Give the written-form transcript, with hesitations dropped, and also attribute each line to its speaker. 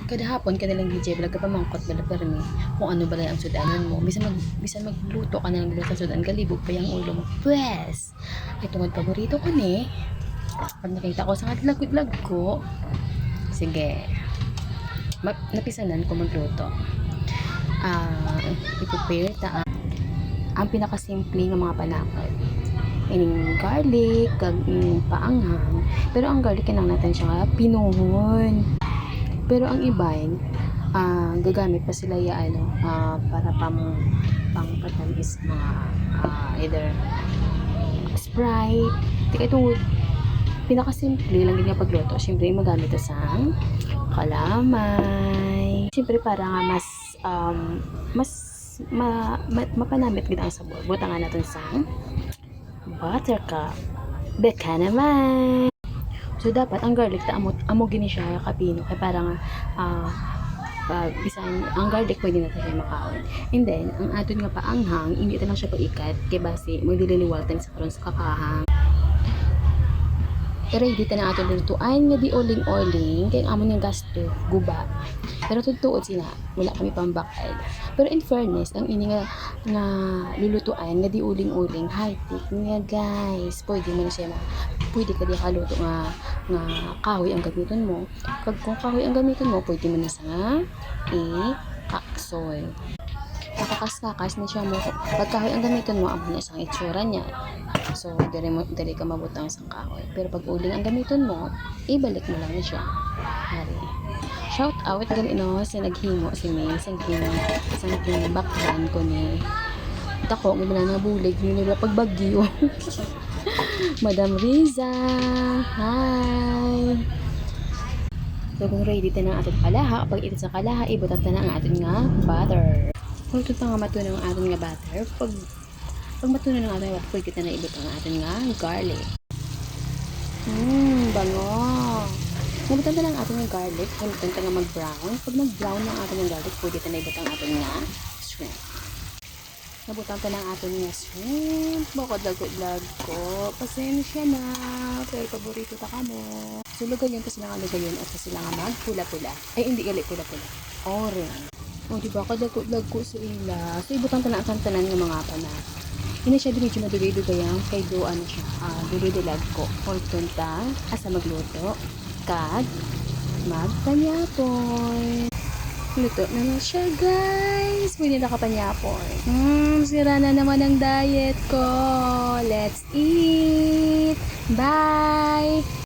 Speaker 1: Kada hapon ka nalang DJ vlog ka pa mangkot bala permi kung ano bala ang sudanan mo. Bisan magluto ka na lang sa sudan galibog pa yung ulo mo. Pwes. Ay tungod paborito ko ni. Pag nakita ko sa vlog ko, sige. Napisanan ko magluto. I-prepare ta ang pinakasimple nga mga panakot. Ining garlic, kag paanghang. Pero ang garlic kinang natin siya pinuhon. Pero ang iba gagamit pa sila para pang patamis mga either Sprite. Tika ito pinakasimple lang din nga pagluto. Siyempre magamit ito sa kalamay. Siyempre para nga mas mapanamit gid ang sabor. Butangan natin sa buttercup. Beka naman. So dapat ang garlic amo gini siya kapino kay para nga bisan ang garlic pwede na tayo makaon. And then ang aton nga paanghang hindi ta lang siya paikat kay base magdililiwatan sa karon sa kakahang. Ready ta na aton lutuan nga di oling-oling kay amo nga gasto guba. Pero tutuod sila wala kami pambakal. Pero in fairness ang ini nga lulutuan nga di uling-uling high tech nga guys. Pwede mo na siya pwede ka di kaluto nga kahoy ang gamiton mo. Kung kahoy ang gamiton mo, pwede mo na sa kaksoy. Nakakas-kakas na siya mo. Pag kahoy ang gamiton mo, amo na isang itsura niya. So, dali ka mabutang sa kahoy. Pero pag uling ang gamiton mo, ibalik mo lang siya. Hari. Shout out ganino sa naghimo si May sa baklan ko ni dako ng mga bulig nila pagbagyo. Madam Riza, hi! So kung ready ta na aton kalaha, pag ito sa kalaha, ibutan ta na ang aton nga butter. Kung ito nga matunaw ang aton nga butter, pag matunaw ang aton nga butter, pwede kita na ibutan ang aton nga garlic. Bango! Nabutan ta lang aton nga garlic, nabutan ta nga mag-brown. Pag mag-brown ang aton nga garlic, pwede ta na ibutan ang aton nga shrimp. Nabutan ka ng aton nga shrimp. Baka dagot-lag ko. Pasensya na. Pero paborito ta ka mo. So, lagayon pa sila nga lagayon at sila nga magpula-pula. Ay, hindi gali pula-pula. Orange. O, diba? Kadagot-lag ko sa ila. So, ibutan ta na ang tanan ng mga panak. Hindi siya diretso na duloy-duloyang kay do ano siya. Duloy-dulag ko. Hold ta. Asa magluto. Kag magpanyapoy. Luto na na siya, guys. Pwede na kapanyapon. Sira na naman ang diet ko. Let's eat. Bye!